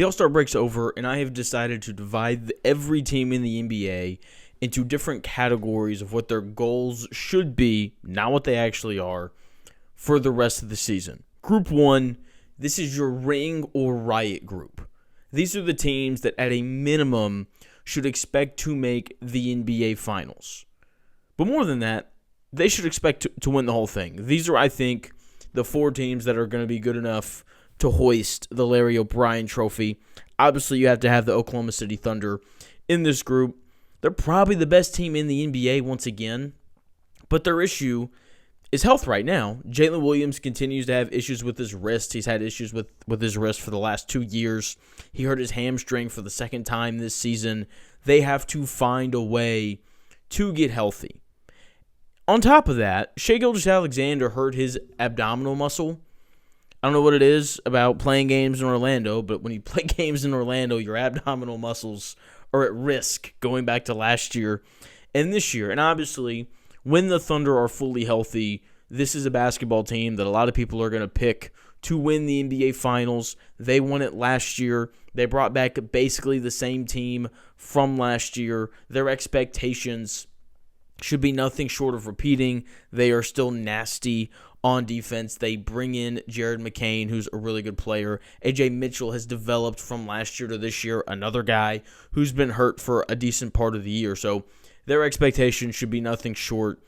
The All-Star break's over, and I have decided to divide every team in the NBA into different categories of what their goals should be, not what they actually are, for the rest of the season. Group 1, this is your ring or riot group. These are the teams that at a minimum should expect to make the NBA Finals. But more than that, they should expect to win the whole thing. These are, I think, the 4 teams that are going to be good enough to hoist the Larry O'Brien Trophy. Obviously, you have to have the Oklahoma City Thunder in this group. They're probably the best team in the NBA once again, but their issue is health right now. Jalen Williams continues to have issues with his wrist. He's had issues with his wrist for the last 2 years. He hurt his hamstring for the second time this season. They have to find a way to get healthy. On top of that, Shai Gilgeous-Alexander hurt his abdominal muscle. I don't know what it is about playing games in Orlando, but when you play games in Orlando, your abdominal muscles are at risk going back to last year and this year. And obviously, when the Thunder are fully healthy, this is a basketball team that a lot of people are going to pick to win the NBA Finals. They won it last year. They brought back basically the same team from last year. Their expectations should be nothing short of repeating. They are still nasty on defense. They bring in Jared McCain, who's a really good player. A.J. Mitchell has developed from last year to this year, another guy who's been hurt for a decent part of the year. So their expectations should be nothing short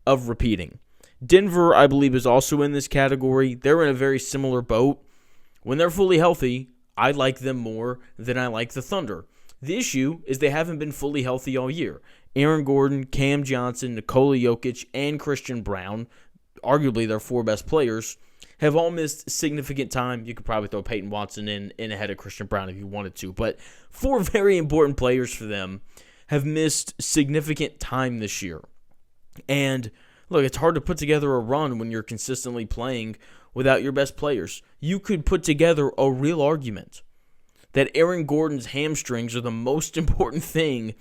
of repeating. Denver, I believe, is also in this category. They're in a very similar boat. When they're fully healthy, I like them more than I like the Thunder. The issue is they haven't been fully healthy all year. Aaron Gordon, Cam Johnson, Nikola Jokic, and Christian Brown, arguably their 4 best players, have all missed significant time. You could probably throw Peyton Watson in ahead of Christian Brown if you wanted to, but 4 very important players for them have missed significant time this year. And look, it's hard to put together a run when you're consistently playing without your best players. You could put together a real argument that Aaron Gordon's hamstrings are the most important thing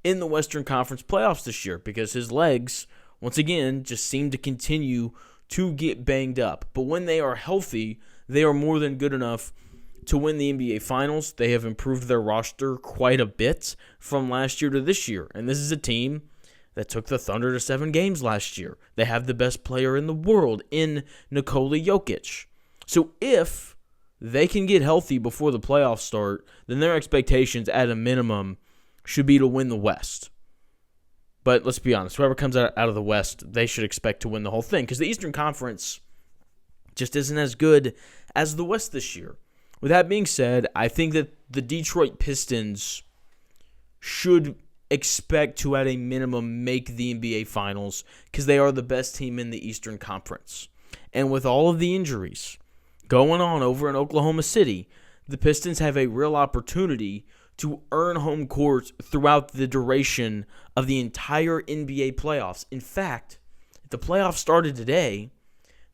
in the Western Conference playoffs this year because his legs, once again, just seem to continue to get banged up. But when they are healthy, they are more than good enough to win the NBA Finals. They have improved their roster quite a bit from last year to this year. And this is a team that took the Thunder to 7 games last year. They have the best player in the world in Nikola Jokic. So if they can get healthy before the playoffs start, then their expectations at a minimum should be to win the West. But let's be honest, whoever comes out of the West, they should expect to win the whole thing because the Eastern Conference just isn't as good as the West this year. With that being said, I think that the Detroit Pistons should expect to, at a minimum, make the NBA Finals because they are the best team in the Eastern Conference. And with all of the injuries going on over in Oklahoma City, the Pistons have a real opportunity to earn home court throughout the duration of the entire NBA playoffs. In fact, if the playoffs started today,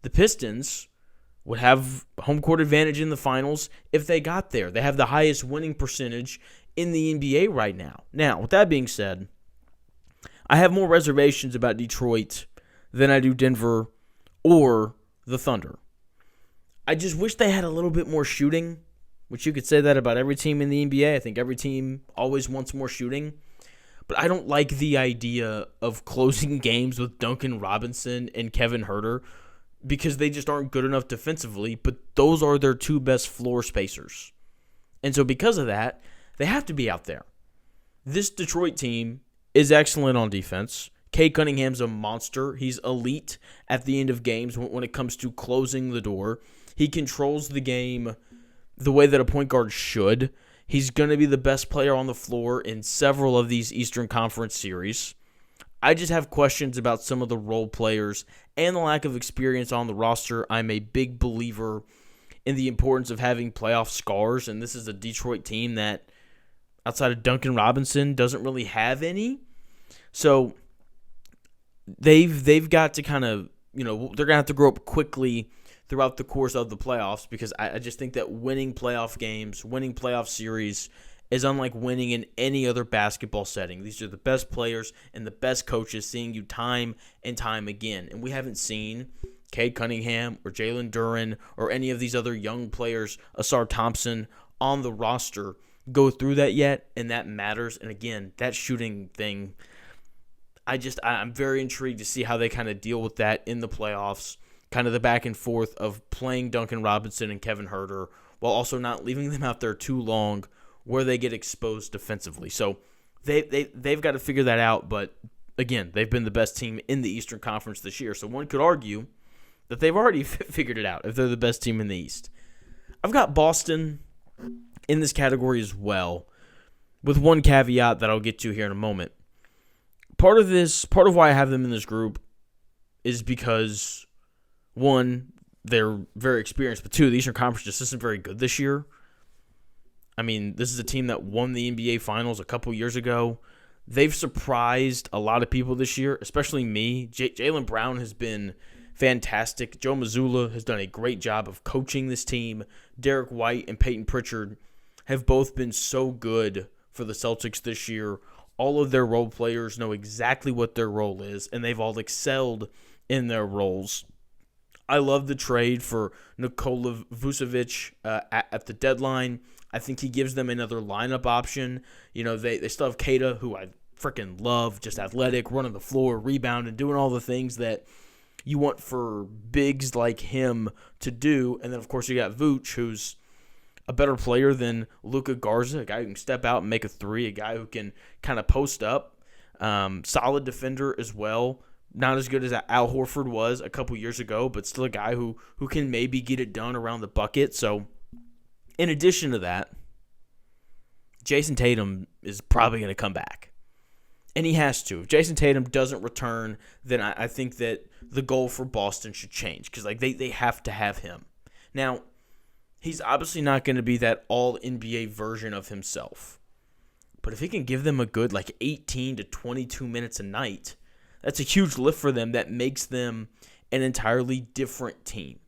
the Pistons would have home court advantage in the finals if they got there. They have the highest winning percentage in the NBA right now. Now, with that being said, I have more reservations about Detroit than I do Denver or the Thunder. I just wish they had a little bit more shooting, which you could say that about every team in the NBA. I think every team always wants more shooting. But I don't like the idea of closing games with Duncan Robinson and Kevin Huerter because they just aren't good enough defensively, but those are their 2 best floor spacers. And so because of that, they have to be out there. This Detroit team is excellent on defense. Cade Cunningham's a monster. He's elite at the end of games when it comes to closing the door. He controls the game the way that a point guard should. He's going to be the best player on the floor in several of these Eastern Conference series. I just have questions about some of the role players and the lack of experience on the roster. I'm a big believer in the importance of having playoff scars, and this is a Detroit team that, outside of Duncan Robinson, doesn't really have any. So they've got to kind of, they're going to have to grow up quickly throughout the course of the playoffs because I just think that winning playoff games, winning playoff series is unlike winning in any other basketball setting. These are the best players and the best coaches seeing you time and time again. And we haven't seen Cade Cunningham or Jalen Duren or any of these other young players, Asar Thompson, on the roster go through that yet, and that matters. And again, that shooting thing, I'm very intrigued to see how they kind of deal with that in the playoffs, kind of the back and forth of playing Duncan Robinson and Kevin Huerter while also not leaving them out there too long where they get exposed defensively. So they've got to figure that out, but again, they've been the best team in the Eastern Conference this year, so one could argue that they've already figured it out if they're the best team in the East. I've got Boston in this category as well, with one caveat that I'll get to here in a moment. Part of why I have them in this group is because, one, they're very experienced, but two, the Eastern Conference just isn't very good this year. I mean, this is a team that won the NBA Finals a couple years ago. They've surprised a lot of people this year, especially me. Jaylen Brown has been fantastic. Joe Mazzulla has done a great job of coaching this team. Derek White and Peyton Pritchard have both been so good for the Celtics this year. All of their role players know exactly what their role is, and they've all excelled in their roles. I love the trade for Nikola Vucevic at the deadline. I think he gives them another lineup option. You know, they still have Keita, who I freaking love, just athletic, running the floor, rebounding, doing all the things that you want for bigs like him to do. And then, of course, you got Vooch, who's a better player than Luka Garza, a guy who can step out and make a three, a guy who can kind of post up. Solid defender as well. Not as good as Al Horford was a couple years ago, but still a guy who can maybe get it done around the bucket. So, in addition to that, Jason Tatum is probably going to come back. And he has to. If Jason Tatum doesn't return, then I think that the goal for Boston should change because they have to have him. Now, he's obviously not going to be that all-NBA version of himself. But if he can give them a good 18 to 22 minutes a night, that's a huge lift for them that makes them an entirely different team.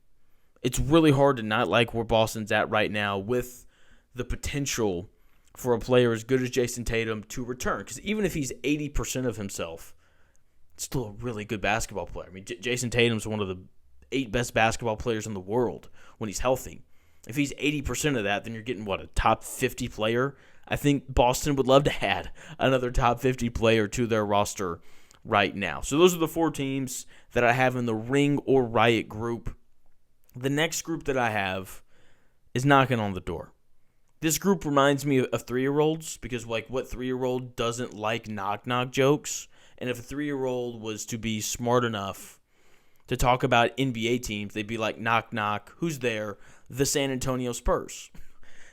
It's really hard to not like where Boston's at right now with the potential for a player as good as Jason Tatum to return. Because even if he's 80% of himself, it's still a really good basketball player. I mean, Jason Tatum's one of the 8 best basketball players in the world when he's healthy. If he's 80% of that, then you're getting, a top 50 player? I think Boston would love to add another top 50 player to their roster right now. So those are the 4 teams that I have in the Ring or Riot group. The next group that I have is knocking on the door. This group reminds me of 3-year-olds because, what 3-year-old doesn't like knock-knock jokes? And if a 3-year-old was to be smart enough to talk about NBA teams, they'd be like, knock-knock, who's there? The San Antonio Spurs.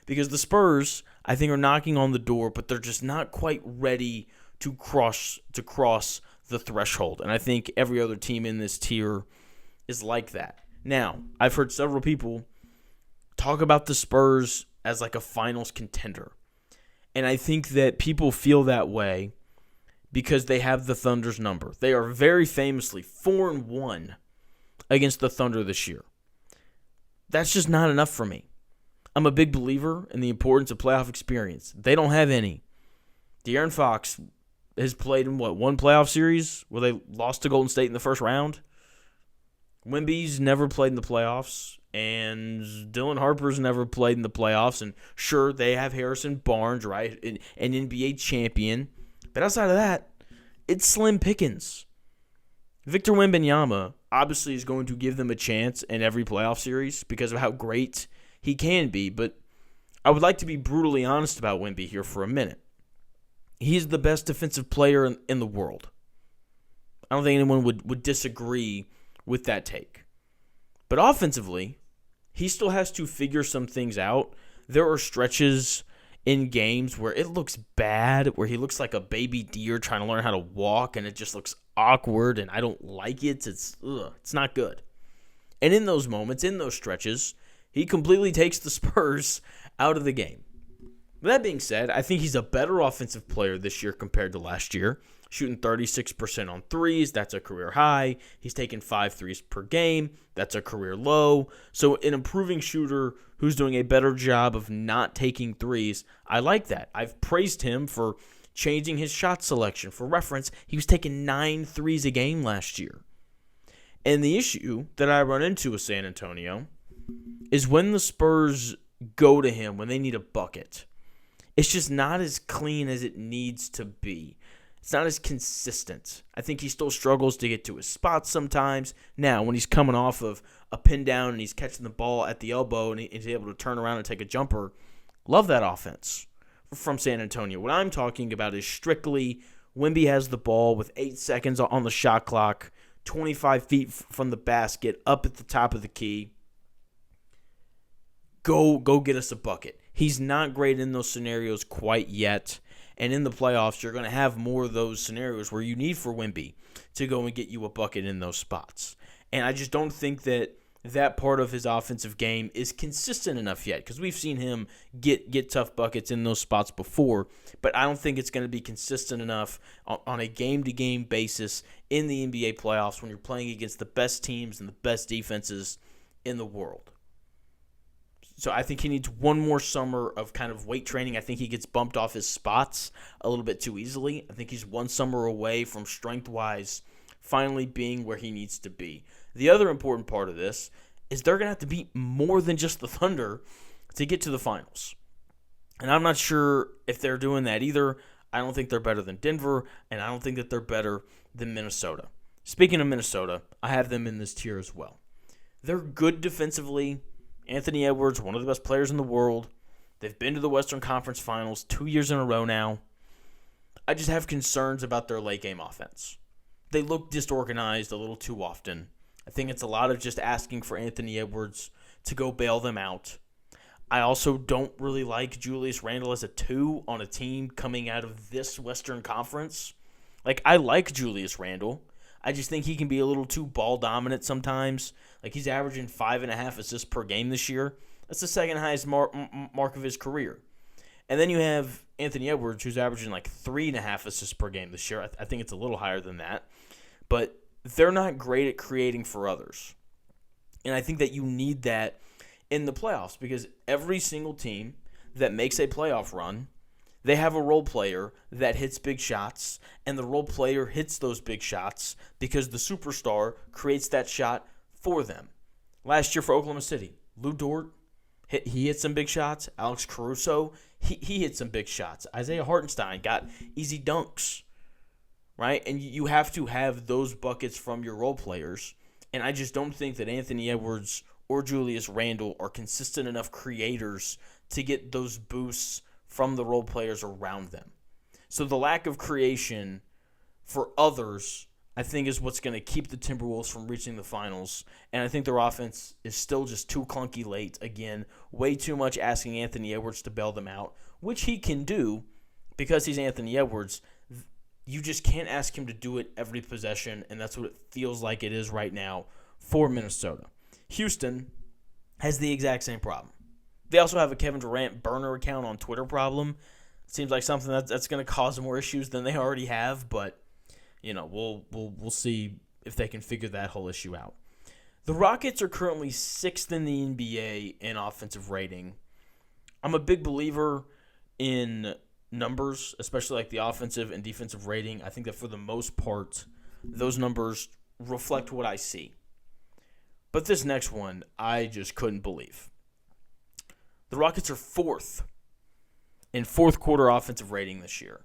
Because the Spurs, I think, are knocking on the door, but they're just not quite ready to cross the threshold. And I think every other team in this tier is like that. Now, I've heard several people talk about the Spurs as a finals contender. And I think that people feel that way because they have the Thunder's number. They are very famously 4-1 against the Thunder this year. That's just not enough for me. I'm a big believer in the importance of playoff experience. They don't have any. De'Aaron Fox has played in, one playoff series where they lost to Golden State in the first round? Wemby's never played in the playoffs, and Dylan Harper's never played in the playoffs. And sure, they have Harrison Barnes, right, an NBA champion. But outside of that, it's slim pickings. Victor Wembanyama obviously is going to give them a chance in every playoff series because of how great he can be. But I would like to be brutally honest about Wemby here for a minute. He's the best defensive player in the world. I don't think anyone would disagree with that take. But offensively, he still has to figure some things out. There are stretches in games where it looks bad, where he looks like a baby deer trying to learn how to walk, and it just looks awkward, and I don't like it. It's not good. And in those moments, in those stretches, he completely takes the Spurs out of the game. With that being said, I think he's a better offensive player this year compared to last year. Shooting 36% on threes, that's a career high. He's taken 5 threes per game, that's a career low. So an improving shooter who's doing a better job of not taking threes, I like that. I've praised him for changing his shot selection. For reference, he was taking 9 threes a game last year. And the issue that I run into with San Antonio is when the Spurs go to him when they need a bucket. It's just not as clean as it needs to be. It's not as consistent. I think he still struggles to get to his spots sometimes. Now, when he's coming off of a pin down and he's catching the ball at the elbow and he's able to turn around and take a jumper, love that offense from San Antonio. What I'm talking about is strictly Wemby has the ball with 8 seconds on the shot clock, 25 feet from the basket, up at the top of the key. Go get us a bucket. He's not great in those scenarios quite yet. And in the playoffs, you're going to have more of those scenarios where you need for Wemby to go and get you a bucket in those spots. And I just don't think that part of his offensive game is consistent enough yet, because we've seen him get tough buckets in those spots before, but I don't think it's going to be consistent enough on a game-to-game basis in the NBA playoffs when you're playing against the best teams and the best defenses in the world. So I think he needs one more summer of kind of weight training. I think he gets bumped off his spots a little bit too easily. I think he's one summer away from strength-wise finally being where he needs to be. The other important part of this is they're going to have to beat more than just the Thunder to get to the finals. And I'm not sure if they're doing that either. I don't think they're better than Denver, and I don't think that they're better than Minnesota. Speaking of Minnesota, I have them in this tier as well. They're good defensively. Anthony Edwards, one of the best players in the world. They've been to the Western Conference Finals 2 years in a row now. I just have concerns about their late game offense. They look disorganized a little too often. I think it's a lot of just asking for Anthony Edwards to go bail them out. I also don't really like Julius Randle as a 2 on a team coming out of this Western Conference. I like Julius Randle. I just think he can be a little too ball dominant sometimes. He's averaging 5.5 assists per game this year. That's the second highest mark of his career. And then you have Anthony Edwards, who's averaging 3.5 assists per game this year. I think it's a little higher than that. But they're not great at creating for others. And I think that you need that in the playoffs, because every single team that makes a playoff run, they have a role player that hits big shots, and the role player hits those big shots because the superstar creates that shot for them. Last year for Oklahoma City, Lou Dort, he hit some big shots. Alex Caruso, he hit some big shots. Isaiah Hartenstein got easy dunks, right? And you have to have those buckets from your role players, and I just don't think that Anthony Edwards or Julius Randle are consistent enough creators to get those boosts from the role players around them. So the lack of creation for others, I think, is what's going to keep the Timberwolves from reaching the finals. And I think their offense is still just too clunky late. Again, way too much asking Anthony Edwards to bail them out, which he can do because he's Anthony Edwards. You just can't ask him to do it every possession, and that's what it feels like it is right now for Minnesota. Houston has the exact same problem. They also have a Kevin Durant burner account on Twitter problem. Seems like something that's going to cause more issues than they already have, but we'll see if they can figure that whole issue out. The Rockets are currently 6th in the NBA in offensive rating. I'm a big believer in numbers, especially the offensive and defensive rating. I think that for the most part, those numbers reflect what I see. But this next one, I just couldn't believe. The Rockets are 4th in fourth quarter offensive rating this year.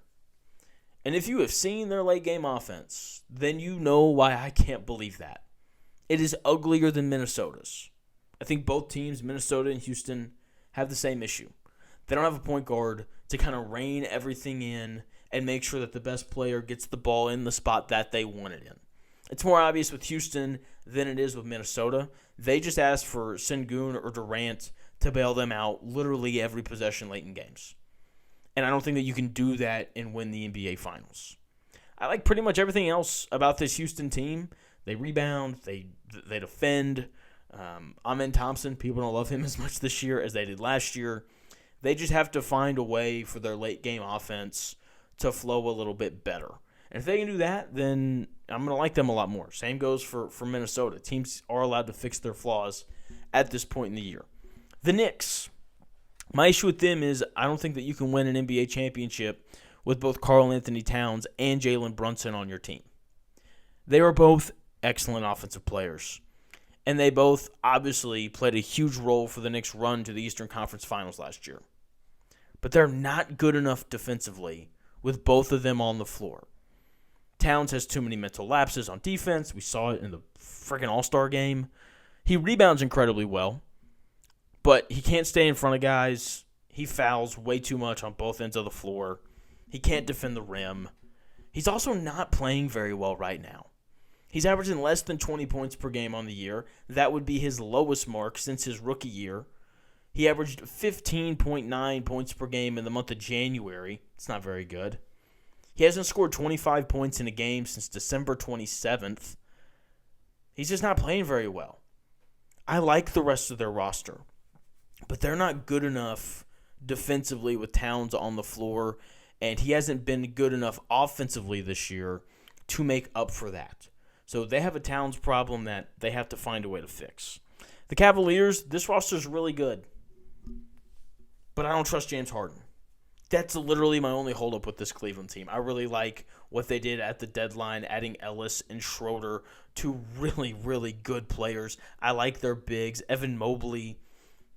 And if you have seen their late game offense, then you know why I can't believe that. It is uglier than Minnesota's. I think both teams, Minnesota and Houston, have the same issue. They don't have a point guard to kind of rein everything in and make sure that the best player gets the ball in the spot that they want it in. It's more obvious with Houston than it is with Minnesota. They just ask for Sengun or Durant to bail them out literally every possession late in games. And I don't think that you can do that and win the NBA Finals. I like pretty much everything else about this Houston team. They rebound, they defend. Amen Thompson, people don't love him as much this year as they did last year. They just have to find a way for their late game offense to flow a little bit better. And if they can do that, then I'm going to like them a lot more. Same goes for Minnesota. Teams are allowed to fix their flaws at this point in the year. The Knicks. My issue with them is I don't think that you can win an NBA championship with both Karl Anthony Towns and Jalen Brunson on your team. They are both excellent offensive players. And they both obviously played a huge role for the Knicks' run to the Eastern Conference Finals last year. But they're not good enough defensively with both of them on the floor. Towns has too many mental lapses on defense. We saw it in the freaking All-Star game. He rebounds incredibly well, but he can't stay in front of guys. He fouls way too much on both ends of the floor. He can't defend the rim. He's also not playing very well right now. He's averaging less than 20 points per game on the year. That would be his lowest mark since his rookie year. He averaged 15.9 points per game in the month of January. It's not very good. He hasn't scored 25 points in a game since December 27th. He's just not playing very well. I like the rest of their roster, but they're not good enough defensively with Towns on the floor, and he hasn't been good enough offensively this year to make up for that. So they have a Towns problem that they have to find a way to fix. The Cavaliers, this roster is really good, but I don't trust James Harden. That's literally my only holdup with this Cleveland team. I really like what they did at the deadline, adding Ellis and Schroeder, two really, really good players. I like their bigs. Evan Mobley,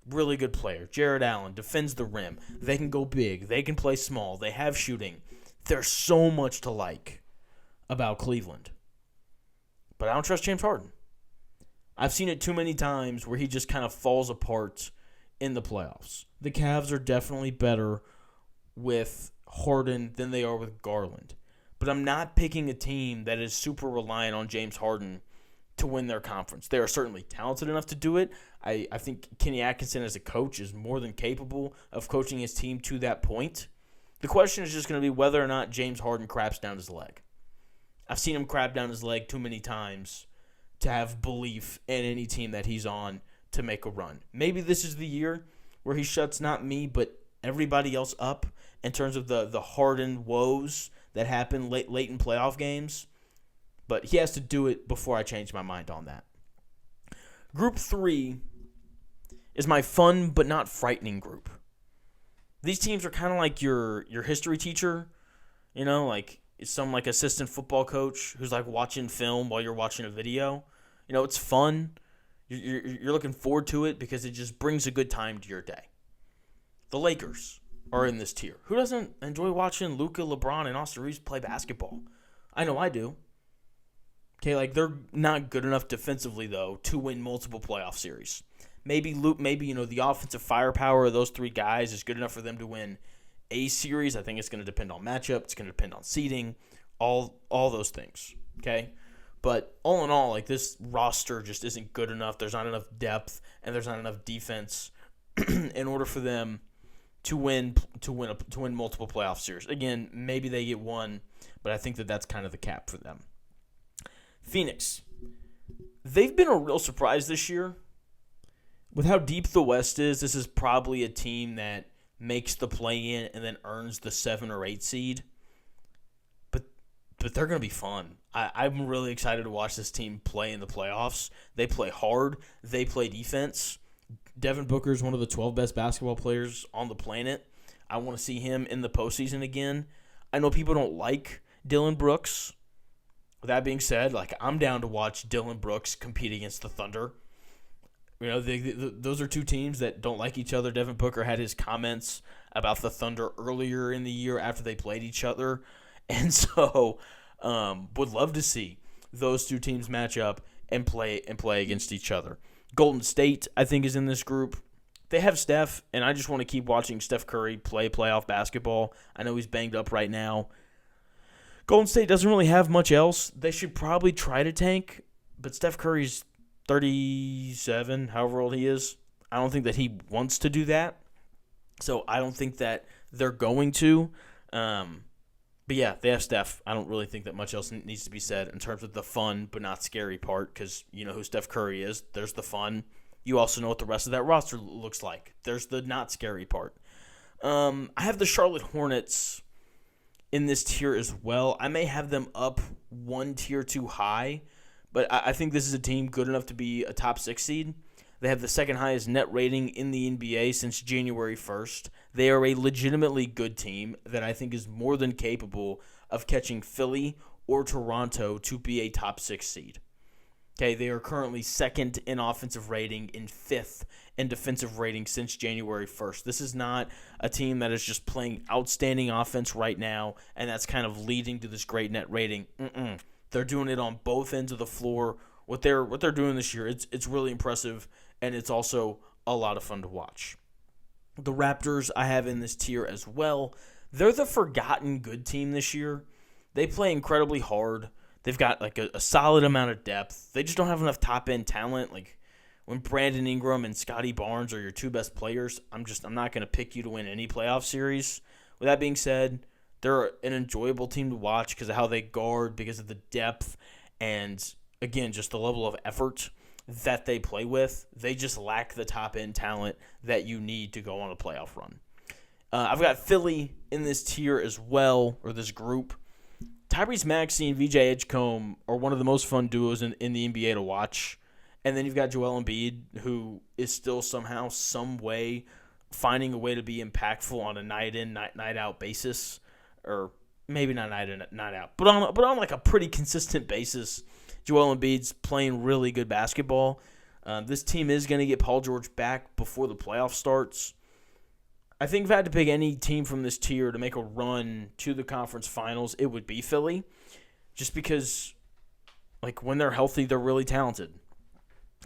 really good player. Jared Allen defends the rim. They can go big. They can play small. They have shooting. There's so much to like about Cleveland. But I don't trust James Harden. I've seen it too many times where he just kind of falls apart in the playoffs. The Cavs are definitely better with Harden than they are with Garland. But I'm not picking a team that is super reliant on James Harden to win their conference. They are certainly talented enough to do it. I think Kenny Atkinson as a coach is more than capable of coaching his team to that point. The question is just going to be whether or not James Harden craps down his leg. I've seen him crap down his leg too many times to have belief in any team that he's on to make a run. Maybe this is the year where he shuts not me, but everybody else up in terms of the Harden woes that happen late in playoff games. But he has to do it before I change my mind on that. Group 3 is my fun but not frightening group. These teams are kind of like your history teacher, like some like assistant football coach who's like watching film while you're watching a video. It's fun. You're looking forward to it because it just brings a good time to your day. The Lakers are in this tier. Who doesn't enjoy watching Luka, LeBron, and Austin Reeves play basketball? I know I do. Okay, they're not good enough defensively though to win multiple playoff series. Maybe the offensive firepower of those three guys is good enough for them to win a series. I think it's going to depend on matchup. It's going to depend on seeding, all those things. Okay, but all in all, this roster just isn't good enough. There's not enough depth and there's not enough defense in order for them to win multiple playoff series. Again, maybe they get one, but I think that's kind of the cap for them. Phoenix, they've been a real surprise this year. With how deep the West is, this is probably a team that makes the play-in and then earns the 7 or 8 seed. But they're going to be fun. I'm really excited to watch this team play in the playoffs. They play hard. They play defense. Devin Booker is one of the 12 best basketball players on the planet. I want to see him in the postseason again. I know people don't like Dillon Brooks. With that being said, I'm down to watch Dillon Brooks compete against the Thunder. Those are two teams that don't like each other. Devin Booker had his comments about the Thunder earlier in the year after they played each other. And so would love to see those two teams match up and play against each other. Golden State, I think, is in this group. They have Steph, and I just want to keep watching Steph Curry play playoff basketball. I know he's banged up right now. Golden State doesn't really have much else. They should probably try to tank, but Steph Curry's 37, however old he is. I don't think that he wants to do that. So I don't think that they're going to. But yeah, they have Steph. I don't really think that much else needs to be said in terms of the fun but not scary part, because you know who Steph Curry is. There's the fun. You also know what the rest of that roster looks like. There's the not scary part. I have the Charlotte Hornets in this tier as well. I may have them up one tier too high, but I think this is a team good enough to be a top 6 seed. They have the second highest net rating in the NBA since January 1st. They are a legitimately good team that I think is more than capable of catching Philly or Toronto to be a top 6 seed. Okay, they are currently second in offensive rating and fifth in defensive rating since January 1st. This is not a team that is just playing outstanding offense right now, and that's kind of leading to this great net rating. They're doing it on both ends of the floor. What they're doing this year, it's really impressive, and it's also a lot of fun to watch. The Raptors I have in this tier as well. They're the forgotten good team this year. They play incredibly hard. They've got like a solid amount of depth. They just don't have enough top-end talent. Like when Brandon Ingram and Scotty Barnes are your two best players, I'm not going to pick you to win any playoff series. With that being said, they're an enjoyable team to watch because of how they guard, because of the depth, and again, just the level of effort that they play with. They just lack the top-end talent that you need to go on a playoff run. I've got Philly in this tier as well, or this group. Tyrese Maxey and VJ Edgecombe are one of the most fun duos in the NBA to watch. And then you've got Joel Embiid, who is still somehow, some way, finding a way to be impactful on a night-in, night-out basis. Or maybe not night-in, night-out. But on like a pretty consistent basis, Joel Embiid's playing really good basketball. This team is going to get Paul George back before the playoff starts. I think if I had to pick any team from this tier to make a run to the conference finals, it would be Philly. Just because, like, when they're healthy, they're really talented.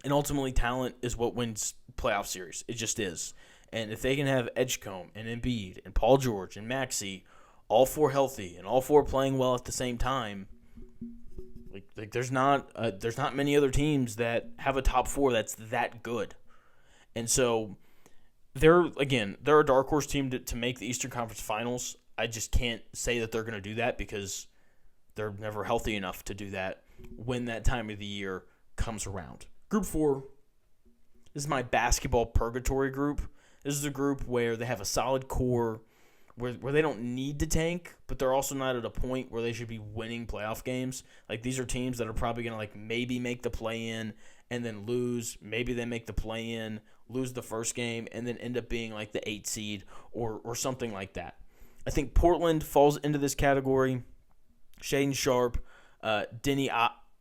And ultimately, talent is what wins playoff series. It just is. And if they can have Edgecombe and Embiid and Paul George and Maxey, all four healthy and all four playing well at the same time, like there's not many other teams that have a top four that's that good. And so they're a dark horse team to make the Eastern Conference Finals. I just can't say that they're going to do that because they're never healthy enough to do that when that time of the year comes around. Group 4, this is my basketball purgatory group. This is a group where they have a solid core, where they don't need to tank, but they're also not at a point where they should be winning playoff games. Like, these are teams that are probably going to, like, maybe make the play-in and then lose. Maybe they make the play-in, lose the first game, and then end up being, like, the 8 seed or something like that. I think Portland falls into this category. Shaedon Sharpe, Denny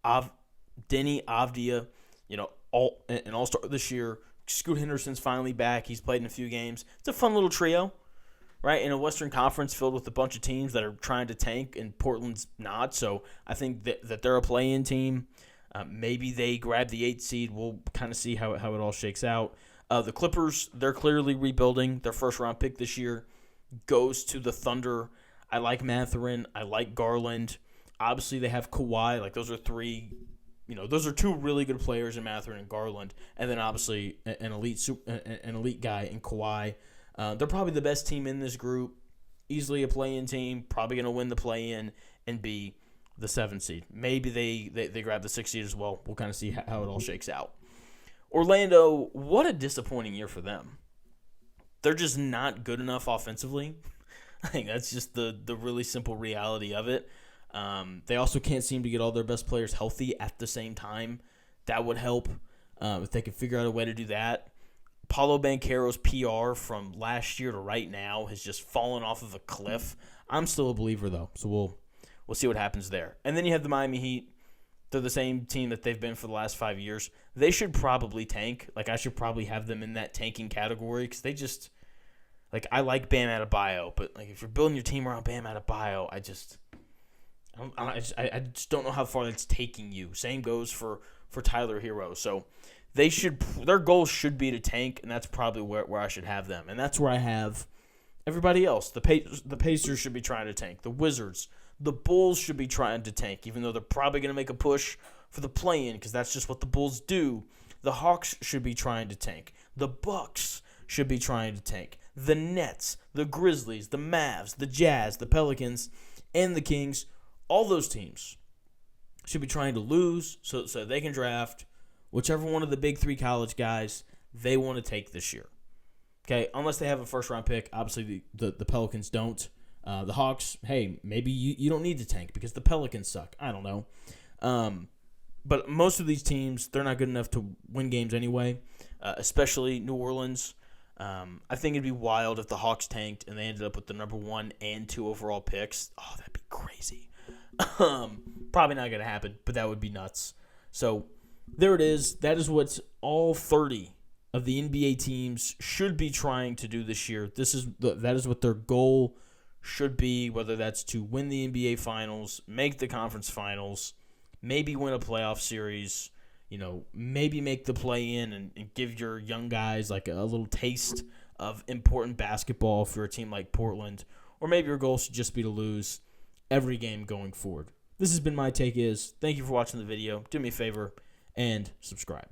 Avdia, an all-star this year. Scoot Henderson's finally back. He's played in a few games. It's a fun little trio. Right, in a Western Conference filled with a bunch of teams that are trying to tank, and Portland's not. So I think that they're a play-in team. Maybe they grab the 8th seed. We'll kind of see how it all shakes out. The Clippers, they're clearly rebuilding. Their first-round pick this year goes to the Thunder. I like Mathurin. I like Garland. Obviously, they have Kawhi. Like, those are those are two really good players in Mathurin and Garland. And then, obviously, an elite guy in Kawhi. They're probably the best team in this group, easily a play-in team, probably going to win the play-in and be the 7th seed. Maybe they grab the 6th seed as well. We'll kind of see how it all shakes out. Orlando, what a disappointing year for them. They're just not good enough offensively. I think that's just the really simple reality of it. They also can't seem to get all their best players healthy at the same time. That would help if they could figure out a way to do that. Paulo Banchero's PR from last year to right now has just fallen off of a cliff. I'm still a believer, though, so we'll see what happens there. And then you have the Miami Heat. They're the same team that they've been for the last 5 years. They should probably tank. Like, I should probably have them in that tanking category because they just – like, I like Bam Adebayo, but, like, if you're building your team around Bam Adebayo, I just don't know how far that's taking you. Same goes for Tyler Hero. So – their goal should be to tank, and that's probably where I should have them. And that's where I have everybody else. The Pacers should be trying to tank. The Wizards, the Bulls should be trying to tank, even though they're probably going to make a push for the play-in because that's just what the Bulls do. The Hawks should be trying to tank. The Bucks should be trying to tank. The Nets, the Grizzlies, the Mavs, the Jazz, the Pelicans, and the Kings, all those teams should be trying to lose so they can draft whichever one of the big 3 college guys they want to take this year. Okay, unless they have a first-round pick. Obviously, the Pelicans don't. The Hawks, hey, maybe you don't need to tank because the Pelicans suck. I don't know. But most of these teams, they're not good enough to win games anyway, especially New Orleans. I think it'd be wild if the Hawks tanked and they ended up with the number 1 and 2 overall picks. Oh, that'd be crazy. Probably not going to happen, but that would be nuts. So there it is. That is what all 30 of the NBA teams should be trying to do this year. That is what their goal should be, whether that's to win the NBA Finals, make the conference finals, maybe win a playoff series, maybe make the play-in and give your young guys like a little taste of important basketball for a team like Portland, or maybe your goal should just be to lose every game going forward. This has been my take is. Thank you for watching the video. Do me a favor and subscribe.